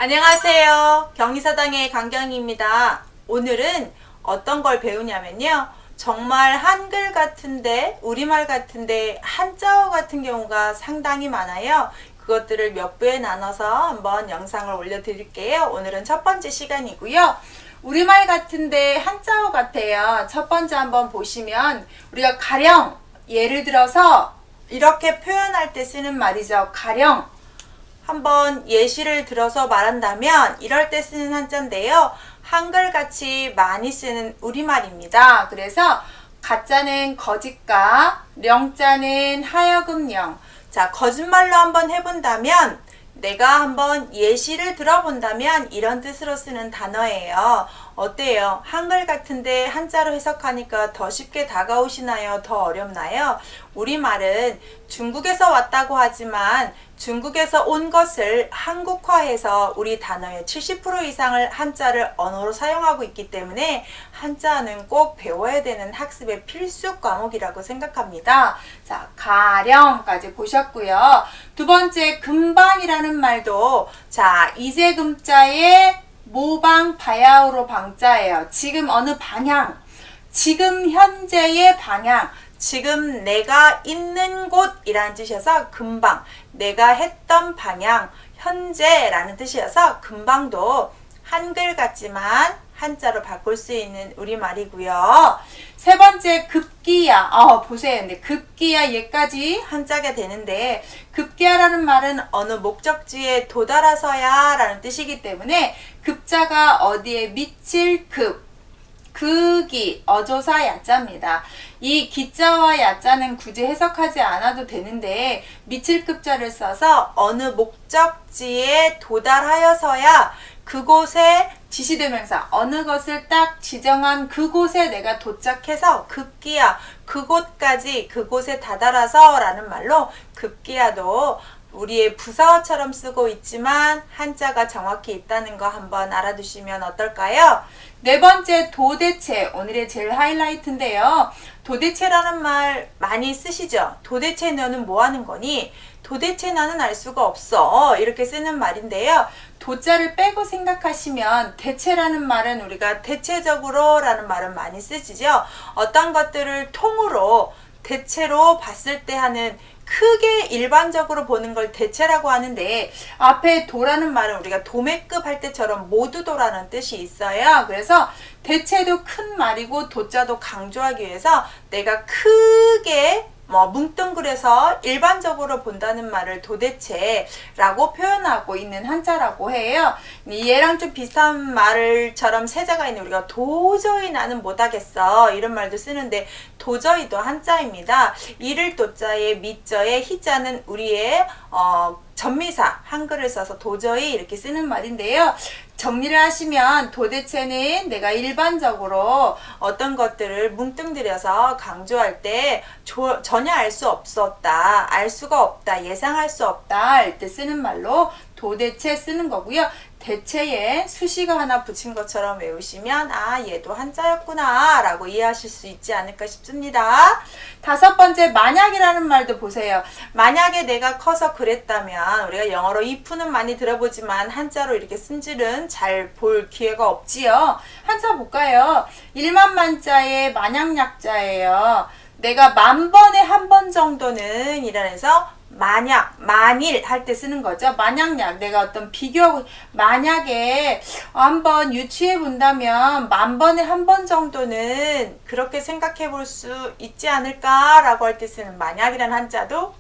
안녕하세요. 경리사당의 강경희입니다. 오늘은 어떤 걸 배우냐면요. 정말 한글 같은데, 우리말 같은데 한자어 같은 경우가 상당히 많아요. 그것들을 몇 부에 나눠서 한번 영상을 올려드릴게요. 오늘은 첫 번째 시간이고요. 우리말 같은데 한자어 같아요. 첫 번째 한번 보시면 우리가 가령 예를 들어서 이렇게 표현할 때 쓰는 말이죠. 가령 한번 예시를 들어서 말한다면 이럴 때 쓰는 한자인데요. 한글같이 많이 쓰는 우리말입니다. 그래서 가짜는 거짓가, 령자는 하여금령. 자, 거짓말로 한번 해본다면 내가 한번 예시를 들어본다면 이런 뜻으로 쓰는 단어예요. 어때요? 한글 같은데 한자로 해석하니까 더 쉽게 다가오시나요? 더 어렵나요? 우리말은 중국에서 왔다고 하지만 중국에서 온 것을 한국화해서 우리 단어의 70% 이상을 한자를 언어로 사용하고 있기 때문에 한자는 꼭 배워야 되는 학습의 필수 과목이라고 생각합니다. 자, 가령까지 보셨고요. 두 번째, 금방이라는 말도 자, 이제금자의 모방 바야흐로 방자예요. 지금 어느 방향, 지금 현재의 방향, 지금 내가 있는 곳이라는 뜻이어서 금방, 내가 했던 방향, 현재라는 뜻이어서 금방도 한글 같지만 한자로 바꿀 수 있는 우리말이고요. 세 번째, 급기야. 보세요. 근데 급기야 얘까지 한자가 되는데 급기야라는 말은 어느 목적지에 도달해서야 라는 뜻이기 때문에 급자가 어디에 미칠 급, 극이 어조사 야자입니다. 이 기자와 야자는 굳이 해석하지 않아도 되는데 미칠 급자를 써서 어느 목적지에 도달하여서야 그곳에 지시대명사 어느 것을 딱 지정한 그곳에 내가 도착해서 급기야 그곳까지 그곳에 다다라서 라는 말로 급기야도 우리의 부사어처럼 쓰고 있지만 한자가 정확히 있다는 거 한번 알아두시면 어떨까요? 네 번째, 도대체. 오늘의 제일 하이라이트인데요. 도대체라는 말 많이 쓰시죠? 도대체 너는 뭐 하는 거니? 도대체 나는 알 수가 없어. 이렇게 쓰는 말인데요. 도자를 빼고 생각하시면 대체라는 말은 우리가 대체적으로 라는 말은 많이 쓰시죠? 어떤 것들을 통으로 대체로 봤을 때 하는 크게 일반적으로 보는 걸 대체라고 하는데 앞에 도라는 말은 우리가 도매급 할 때처럼 모두 도라는 뜻이 있어요. 그래서 대체도 큰 말이고 도자도 강조하기 위해서 내가 크게 뭉뚱그려서 일반적으로 본다는 말을 도대체라고 표현하고 있는 한자라고 해요. 얘랑 좀 비슷한 말처럼 세자가 있는 우리가 도저히 나는 못하겠어 이런 말도 쓰는데 도저히도 한자입니다. 이를 도자에 미자에 희자는 우리의 전미사 한글을 써서 도저히 이렇게 쓰는 말인데요. 정리를 하시면 도대체는 내가 일반적으로 어떤 것들을 뭉뚱들여서 강조할 때 전혀 알 수 없었다, 알 수가 없다, 예상할 수 없다 할 때 쓰는 말로 도대체 쓰는 거고요. 대체에 수식어 하나 붙인 것처럼 외우시면 얘도 한자였구나 라고 이해하실 수 있지 않을까 싶습니다. 다섯 번째, 만약이라는 말도 보세요. 만약에 내가 커서 그랬다면 우리가 영어로 if는 많이 들어보지만 한자로 이렇게 쓴지는 잘 볼 기회가 없지요. 한자 볼까요? 일만만자의 만약약자예요. 내가 만번에 한 번 정도는 이라해서 만약, 만일 할 때 쓰는 거죠. 만약약, 내가 어떤 비교하고, 만약에 한번 유추해 본다면 만번에 한 번 정도는 그렇게 생각해 볼 수 있지 않을까라고 할 때 쓰는 만약이라는 한자도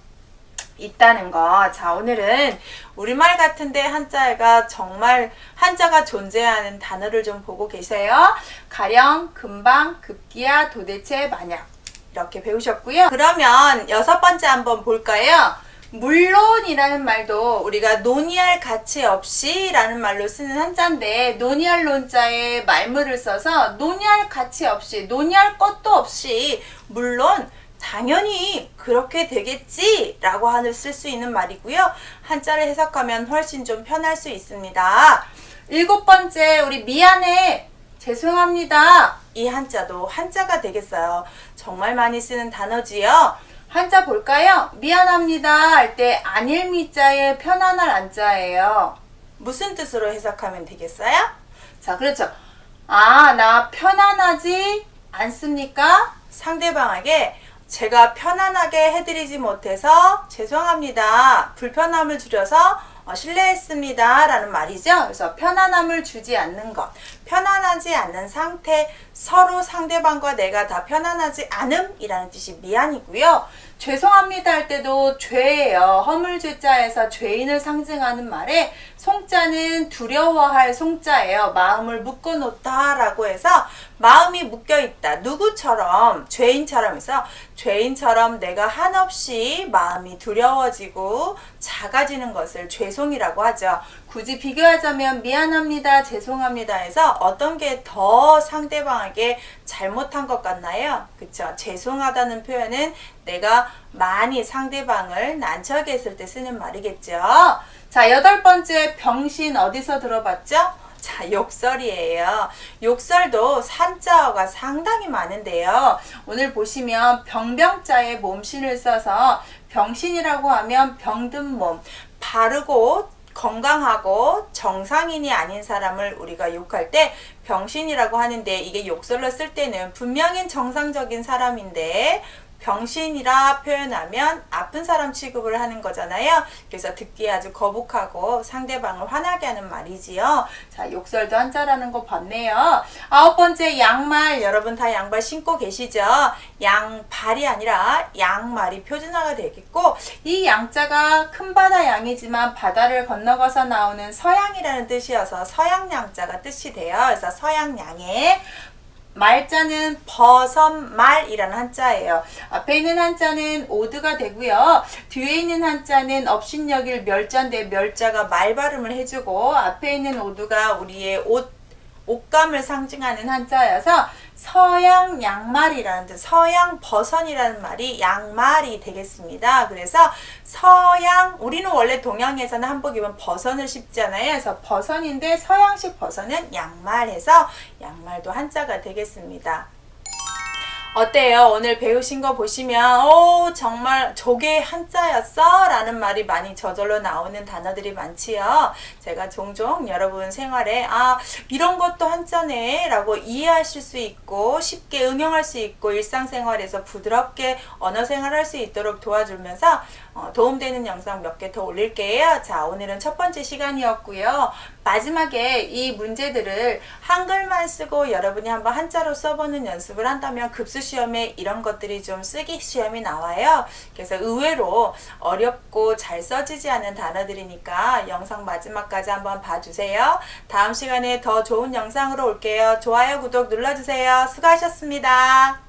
있다는 거. 자, 오늘은 우리말 같은데 한자가 정말 한자가 존재하는 단어를 좀 보고 계세요. 가령, 금방, 급기야, 도대체, 만약. 이렇게 배우셨고요. 그러면 여섯 번째 한번 볼까요? 물론이라는 말도 우리가 논의할 가치 없이 라는 말로 쓰는 한자인데 논의할 논자에 말물을 써서 논의할 가치 없이 논의할 것도 없이 물론 당연히 그렇게 되겠지 라고 쓸 수 있는 말이고요. 한자를 해석하면 훨씬 좀 편할 수 있습니다. 일곱 번째, 우리 미안해, 죄송합니다. 이 한자도 한자가 되겠어요. 정말 많이 쓰는 단어지요. 한자 볼까요? 미안합니다 할 때 안일미자에 편안할 안자예요. 무슨 뜻으로 해석하면 되겠어요? 자, 그렇죠. 아, 나 편안하지 않습니까? 상대방에게 제가 편안하게 해드리지 못해서 죄송합니다. 불편함을 줄여서 실례했습니다. 라는 말이죠. 그래서 편안함을 주지 않는 것. 편안하지 않는 상태, 서로 상대방과 내가 다 편안하지 않음이라는 뜻이 미안이고요. 죄송합니다 할 때도 죄예요. 허물죄자에서 죄인을 상징하는 말에 송자는 두려워할 송자예요. 마음을 묶어놓다 라고 해서 마음이 묶여있다. 누구처럼? 죄인처럼 해서 죄인처럼 내가 한없이 마음이 두려워지고 작아지는 것을 죄송이라고 하죠. 굳이 비교하자면 미안합니다, 죄송합니다 해서 어떤 게 더 상대방에게 잘못한 것 같나요? 그쵸? 죄송하다는 표현은 내가 많이 상대방을 난처하게 했을 때 쓰는 말이겠죠. 자, 8번째 병신 어디서 들어봤죠? 자, 욕설이에요. 욕설도 산자어가 상당히 많은데요. 오늘 보시면 병병자에 몸신을 써서 병신이라고 하면 병든 몸, 바르고 건강하고 정상인이 아닌 사람을 우리가 욕할 때 병신이라고 하는데, 이게 욕설로 쓸 때는 분명히 정상적인 사람인데 병신이라 표현하면 아픈 사람 취급을 하는 거잖아요. 그래서 듣기에 아주 거북하고 상대방을 화나게 하는 말이지요. 자, 욕설도 한자라는 거 봤네요. 9번째 양말. 여러분 다 양발 신고 계시죠? 양발이 아니라 양말이 표준화가 되겠고, 이 양자가 큰 바다 양이지만 바다를 건너가서 나오는 서양이라는 뜻이어서 서양양자가 뜻이 돼요. 그래서 서양양에 말자는 버선말이라는 한자예요. 앞에 있는 한자는 오드가 되고요. 뒤에 있는 한자는 업신여길 멸자인데 멸자가 말 발음을 해주고, 앞에 있는 오드가 우리의 옷감을 상징하는 한자여서 서양 양말이라는 뜻, 서양 버선이라는 말이 양말이 되겠습니다. 그래서 서양, 우리는 원래 동양에서는 한복 입으면 버선을 신잖아요. 그래서 버선인데 서양식 버선은 양말해서 양말도 한자가 되겠습니다. 어때요? 오늘 배우신 거 보시면 정말 저게 한자였어? 라는 말이 많이 저절로 나오는 단어들이 많지요. 제가 종종 여러분 생활에 이런 것도 한자네 라고 이해하실 수 있고 쉽게 응용할 수 있고 일상생활에서 부드럽게 언어 생활할 수 있도록 도와주면서 도움되는 영상 몇 개 더 올릴게요. 자, 오늘은 첫 번째 시간이었고요. 마지막에 이 문제들을 한글만 쓰고 여러분이 한번 한자로 써보는 연습을 한다면 급수 시험에 이런 것들이 좀 쓰기 시험이 나와요. 그래서 의외로 어렵고 잘 써지지 않은 단어들이니까 영상 마지막까지 한번 봐주세요. 다음 시간에 더 좋은 영상으로 올게요. 좋아요, 구독 눌러주세요. 수고하셨습니다.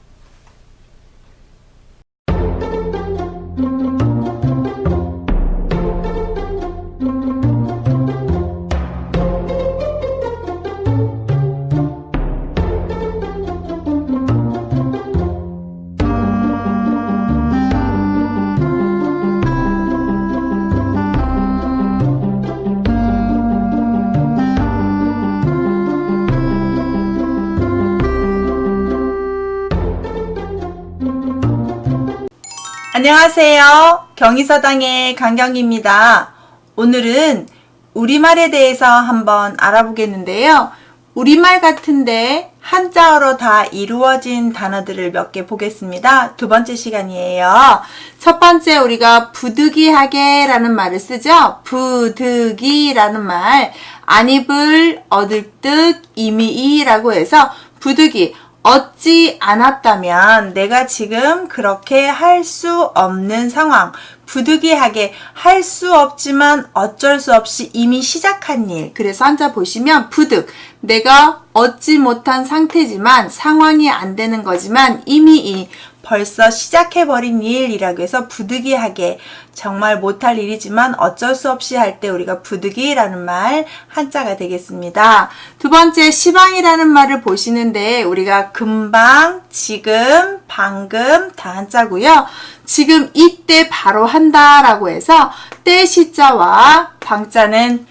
안녕하세요. 경희서당의 강경입니다. 오늘은 우리말에 대해서 한번 알아보겠는데요. 우리말 같은데 한자어로 다 이루어진 단어들을 몇 개 보겠습니다. 두 번째 시간이에요. 첫 번째 우리가 부득이하게 라는 말을 쓰죠. 부득이라는 말, 안입을 얻을 듯 이미이라고 해서 부득이, 얻지 않았다면 내가 지금 그렇게 할 수 없는 상황, 부득이하게 할 수 없지만 어쩔 수 없이 이미 시작한 일. 그래서 한자 보시면 부득, 내가 얻지 못한 상태지만 상황이 안 되는 거지만 이미 벌써 시작해버린 일이라고 해서 부득이하게, 정말 못할 일이지만 어쩔 수 없이 할 때 우리가 부득이라는 말 한자가 되겠습니다. 두 번째 시방이라는 말을 보시는데 우리가 금방, 지금, 방금 다 한자고요. 지금 이때 바로 한다라고 해서 때 시자와 방자는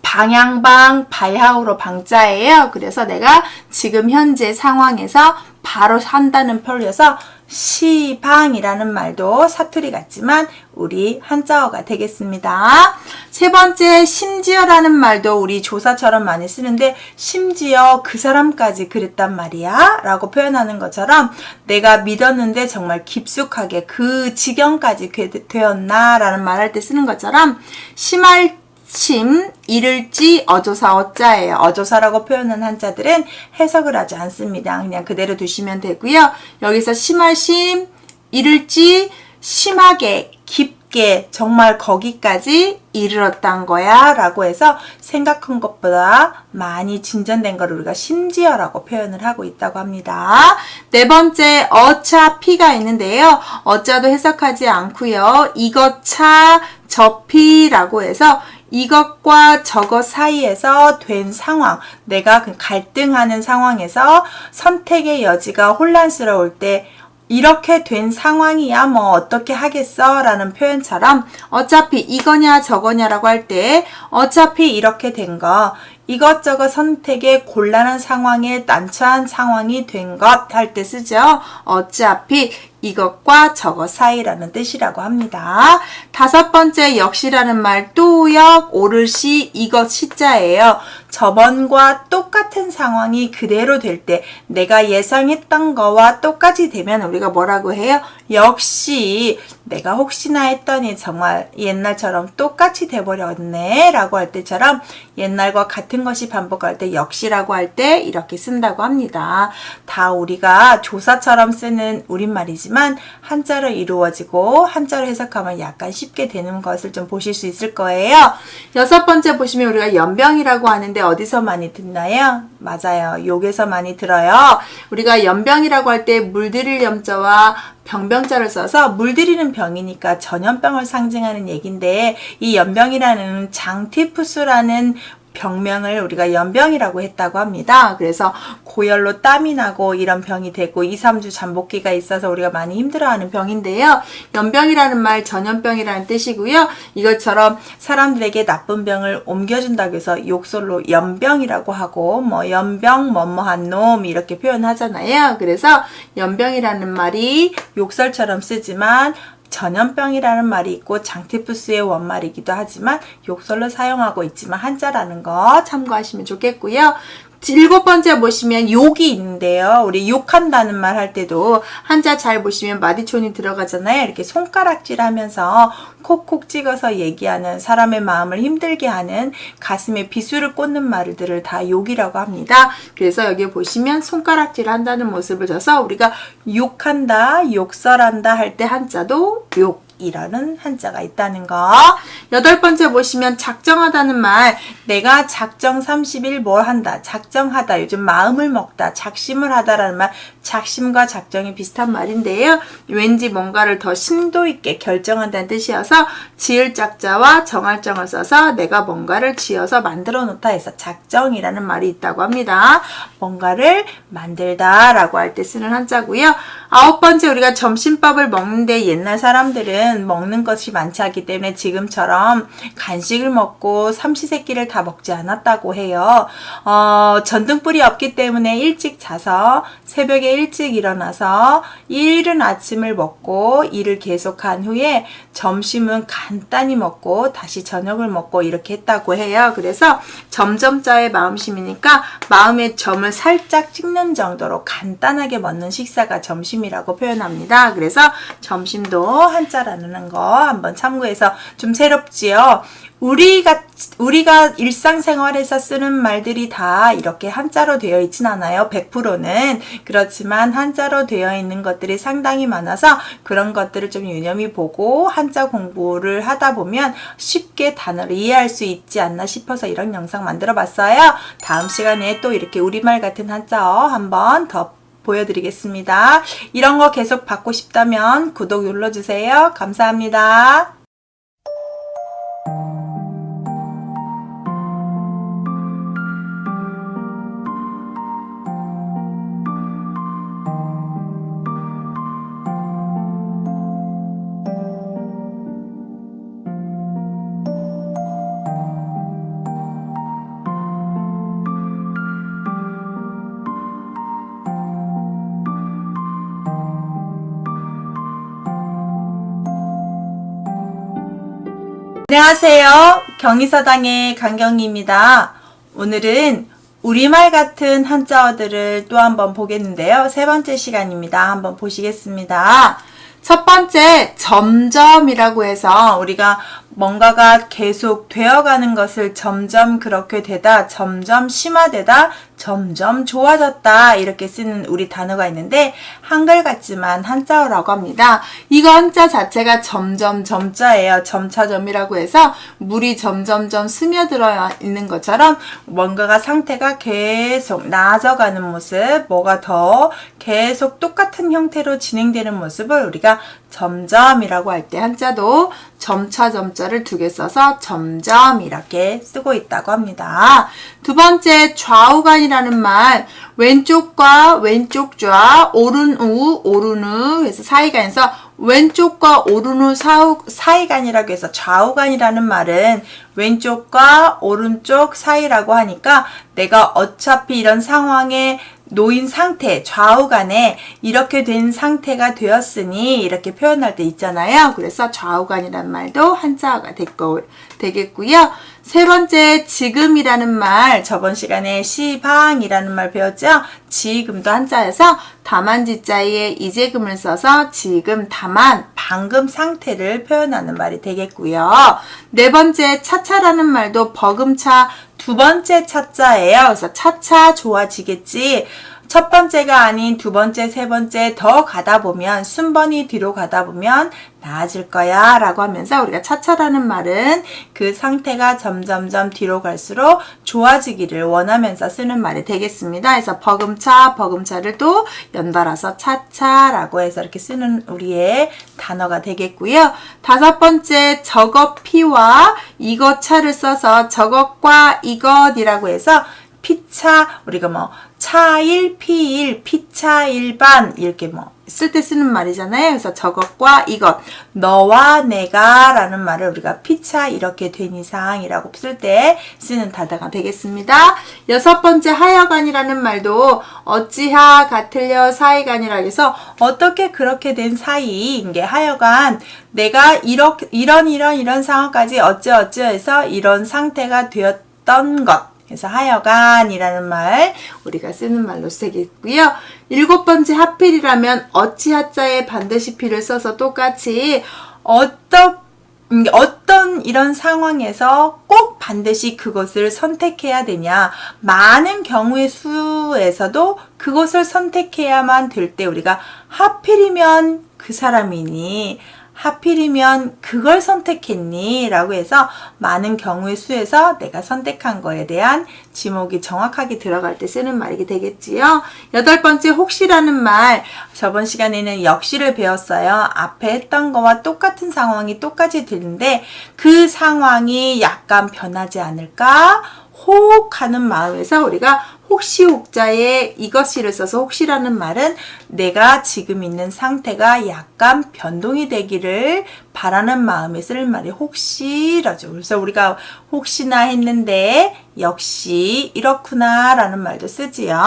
방향방, 바야흐로 방자예요. 그래서 내가 지금 현재 상황에서 바로 한다는 표현에서 시방이라는 말도 사투리 같지만 우리 한자어가 되겠습니다. 세 번째, 심지어라는 말도 우리 조사처럼 많이 쓰는데 심지어 그 사람까지 그랬단 말이야 라고 표현하는 것처럼 내가 믿었는데 정말 깊숙하게 그 지경까지 되었나 라는 말할 때 쓰는 것처럼 심할 심, 이를지, 어조사, 어자예요. 어조사라고 표현한 한자들은 해석을 하지 않습니다. 그냥 그대로 두시면 되고요. 여기서 심할 심, 이를지, 심하게, 깊게, 정말 거기까지 이르렀단 거야 라고 해서 생각한 것보다 많이 진전된 걸 우리가 심지어라고 표현을 하고 있다고 합니다. 네 번째, 어차피가 있는데요. 어자도 해석하지 않고요. 이것차, 저피라고 해서 이것과 저것 사이에서 된 상황, 내가 갈등하는 상황에서 선택의 여지가 혼란스러울 때 이렇게 된 상황이야 뭐 어떻게 하겠어 라는 표현처럼 어차피 이거냐 저거냐라고 할 때 어차피 이렇게 된 거, 이것저것 선택에 곤란한 상황에 난처한 상황이 된 것 할 때 쓰죠. 어차피 이것과 저것 사이라는 뜻이라고 합니다. 다섯 번째, 역시라는 말 또역, 오를시, 이것 시자예요. 저번과 똑같은 상황이 그대로 될 때 내가 예상했던 거와 똑같이 되면 우리가 뭐라고 해요? 역시 내가 혹시나 했더니 정말 옛날처럼 똑같이 돼버렸네 라고 할 때처럼 옛날과 같은 것이 반복할 때 역시라고 할 때 이렇게 쓴다고 합니다. 다 우리가 조사처럼 쓰는 우리말이지만 한자로 이루어지고 한자로 해석하면 약간 쉽게 되는 것을 좀 보실 수 있을 거예요. 여섯 번째 보시면 우리가 연병이라고 하는데 어디서 많이 듣나요? 맞아요. 욕에서 많이 들어요. 우리가 연병이라고 할 때 물들일 염자와 병병자를 써서 물들이는 병이니까 전염병을 상징하는 얘긴데 이 연병이라는 장티푸스라는 병명을 우리가 연병이라고 했다고 합니다. 그래서 고열로 땀이 나고 이런 병이 되고 2, 3주 잠복기가 있어서 우리가 많이 힘들어하는 병인데요. 연병이라는 말 전염병이라는 뜻이고요. 이것처럼 사람들에게 나쁜 병을 옮겨준다고 해서 욕설로 연병이라고 하고 뭐 연병 뭐뭐한 놈 이렇게 표현하잖아요. 그래서 연병이라는 말이 욕설처럼 쓰지만 전염병이라는 말이 있고 장티푸스의 원말이기도 하지만 욕설로 사용하고 있지만 한자라는 거 참고하시면 좋겠고요. 일곱 번째 보시면 욕이 있는데요. 우리 욕한다는 말 할 때도 한자 잘 보시면 마디촌이 들어가잖아요. 이렇게 손가락질 하면서 콕콕 찍어서 얘기하는 사람의 마음을 힘들게 하는 가슴에 비수를 꽂는 말들을 다 욕이라고 합니다. 그래서 여기 보시면 손가락질 한다는 모습을 줘서 우리가 욕한다, 욕설한다 할 때 한자도 욕 이라는 한자가 있다는 거. 여덟 번째 보시면 작정하다는 말, 내가 작정 30일 뭘 한다, 작정하다, 요즘 마음을 먹다, 작심을 하다라는 말, 작심과 작정이 비슷한 말인데요. 왠지 뭔가를 더 심도 있게 결정한다는 뜻이어서 지을 작자와 정할 정을 써서 내가 뭔가를 지어서 만들어 놓다 해서 작정이라는 말이 있다고 합니다. 뭔가를 만들다 라고 할 때 쓰는 한자고요. 아홉 번째, 우리가 점심밥을 먹는데 옛날 사람들은 먹는 것이 많지 않기 때문에 지금처럼 간식을 먹고 삼시세끼를 다 먹지 않았다고 해요. 전등불이 없기 때문에 일찍 자서 새벽에 일찍 일어나서 이른 아침을 먹고 일을 계속한 후에 점심은 간단히 먹고 다시 저녁을 먹고 이렇게 했다고 해요. 그래서 점점자의 마음심이니까 마음의 점을 살짝 찍는 정도로 간단하게 먹는 식사가 점심이라고 표현합니다. 그래서 점심도 한자라는 거 한번 참고해서 좀 새롭지요. 우리가 일상생활에서 쓰는 말들이 다 이렇게 한자로 되어 있진 않아요. 100%는. 그렇지만 한자로 되어 있는 것들이 상당히 많아서 그런 것들을 좀 유념히 보고 한자 공부를 하다 보면 쉽게 단어를 이해할 수 있지 않나 싶어서 이런 영상 만들어 봤어요. 다음 시간에 또 이렇게 우리말 같은 한자어 한번 더 보여드리겠습니다. 이런 거 계속 받고 싶다면 구독 눌러주세요. 감사합니다. 안녕하세요. 경희서당의 강경희입니다. 오늘은 우리말 같은 한자어들을 또 한번 보겠는데요. 세 번째 시간입니다. 한번 보시겠습니다. 첫 번째, 점점이라고 해서 우리가 뭔가가 계속 되어가는 것을 점점 그렇게 되다, 점점 심화되다, 점점 좋아졌다 이렇게 쓰는 우리 단어가 있는데 한글 같지만 한자어라고 합니다. 이거 한자 자체가 점점 점자예요. 점차점이라고 해서 물이 점점점 스며들어 있는 것처럼 뭔가가 상태가 계속 나아져가는 모습, 뭐가 더 계속 똑같은 형태로 진행되는 모습을 우리가 점점이라고 할 때 한자도 점차 점자를 두 개 써서 점점 이렇게 쓰고 있다고 합니다. 두 번째, 좌우간이라는 말, 왼쪽과 왼쪽 좌, 오른 우, 오른 우 해서 사이간에서 왼쪽과 오른 우 사이간이라고 해서 좌우간이라는 말은 왼쪽과 오른쪽 사이라고 하니까 내가 어차피 이런 상황에 놓인 상태, 좌우간에 이렇게 된 상태가 되었으니 이렇게 표현할 때 있잖아요. 그래서 좌우간이란 말도 한자어가 되겠고요. 세 번째, 지금이라는 말, 저번 시간에 시방이라는 말 배웠죠? 지금도 한자여서 다만지자에 이재금을 써서 지금, 다만, 방금 상태를 표현하는 말이 되겠고요. 네 번째, 차차라는 말도 버금차 두 번째 차자예요. 그래서 차차 좋아지겠지. 첫 번째가 아닌 두 번째, 세 번째 더 가다 보면, 순번이 뒤로 가다 보면 나아질 거야 라고 하면서 우리가 차차라는 말은 그 상태가 점점점 뒤로 갈수록 좋아지기를 원하면서 쓰는 말이 되겠습니다. 그래서 버금차, 버금차를 또 연달아서 차차라고 해서 이렇게 쓰는 우리의 단어가 되겠고요. 다섯 번째, 저것 피와 이것 차를 써서 저것과 이것이라고 해서 피차, 우리가 뭐 차일, 피일, 피차 일반 이렇게 뭐 쓸 때 쓰는 말이잖아요. 그래서 저것과 이것, 너와 내가 라는 말을 우리가 피차 이렇게 된 이상이라고 쓸 때 쓰는 단어가 되겠습니다. 여섯 번째, 하여간이라는 말도 어찌하, 같을려, 사이간이라고 해서 어떻게 그렇게 된 사이인 게 하여간 내가 이런 상황까지 어찌 해서 이런 상태가 되었던 것, 그래서 하여간이라는 말 우리가 쓰는 말로 쓰겠고요. 일곱 번째, 하필이라면 어찌 하자에 반드시 피를 써서 똑같이 어떤 이런 상황에서 꼭 반드시 그것을 선택해야 되냐, 많은 경우의 수에서도 그것을 선택해야만 될 때 우리가 하필이면 그 사람이니, 하필이면 그걸 선택했니? 라고 해서 많은 경우의 수에서 내가 선택한 거에 대한 지목이 정확하게 들어갈 때 쓰는 말이 되겠지요. 여덟 번째, 혹시라는 말, 저번 시간에는 역시를 배웠어요. 앞에 했던 거와 똑같은 상황이 똑같이 들리는데 그 상황이 약간 변하지 않을까? 혹 하는 마음에서 우리가 혹시 혹자에 이것이를 써서 혹시라는 말은 내가 지금 있는 상태가 약간 변동이 되기를 바라는 마음에 쓰는 말이 혹시라죠. 그래서 우리가 혹시나 했는데 역시 이렇구나 라는 말도 쓰지요.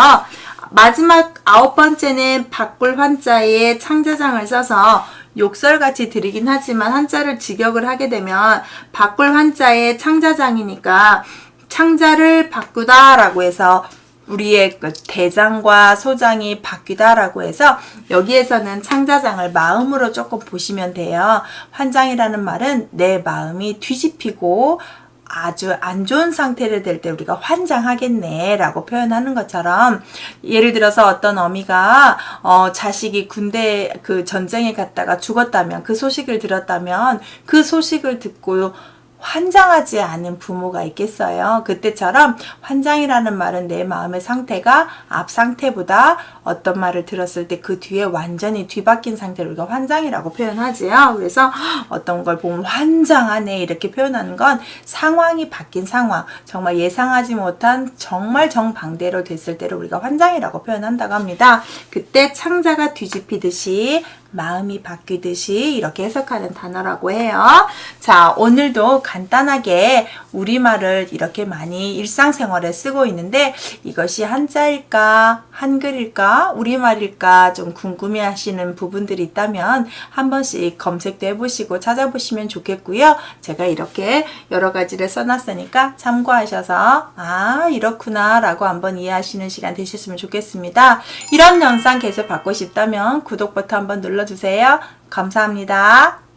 마지막 아홉 번째는 바꿀 환자에 창자장을 써서 욕설같이 들리긴 하지만 한자를 직역을 하게 되면 바꿀 환자에 창자장이니까 창자를 바꾸다 라고 해서 우리의 그 대장과 소장이 바뀌다라고 해서 여기에서는 창자장을 마음으로 조금 보시면 돼요. 환장이라는 말은 내 마음이 뒤집히고 아주 안 좋은 상태를 될 때 우리가 환장하겠네 라고 표현하는 것처럼, 예를 들어서 어떤 어미가 자식이 군대 그 전쟁에 갔다가 죽었다면, 그 소식을 들었다면 그 소식을 듣고 환장하지 않은 부모가 있겠어요. 그때처럼 환장이라는 말은 내 마음의 상태가 앞 상태보다 어떤 말을 들었을 때 그 뒤에 완전히 뒤바뀐 상태를 우리가 환장이라고 표현하지요. 그래서 어떤 걸 보면 환장하네 이렇게 표현하는 건 상황이 바뀐 상황, 정말 예상하지 못한 정말 정반대로 됐을 때를 우리가 환장이라고 표현한다고 합니다. 그때 창자가 뒤집히듯이 마음이 바뀌듯이 이렇게 해석하는 단어라고 해요. 자, 오늘도 간단하게 우리말을 이렇게 많이 일상생활에 쓰고 있는데 이것이 한자일까, 한글일까, 우리말일까 좀 궁금해 하시는 부분들이 있다면 한 번씩 검색도 해보시고 찾아보시면 좋겠고요. 제가 이렇게 여러 가지를 써놨으니까 참고하셔서 아, 이렇구나 라고 한번 이해하시는 시간 되셨으면 좋겠습니다. 이런 영상 계속 받고 싶다면 구독 버튼 한번 눌러주세요. 감사합니다.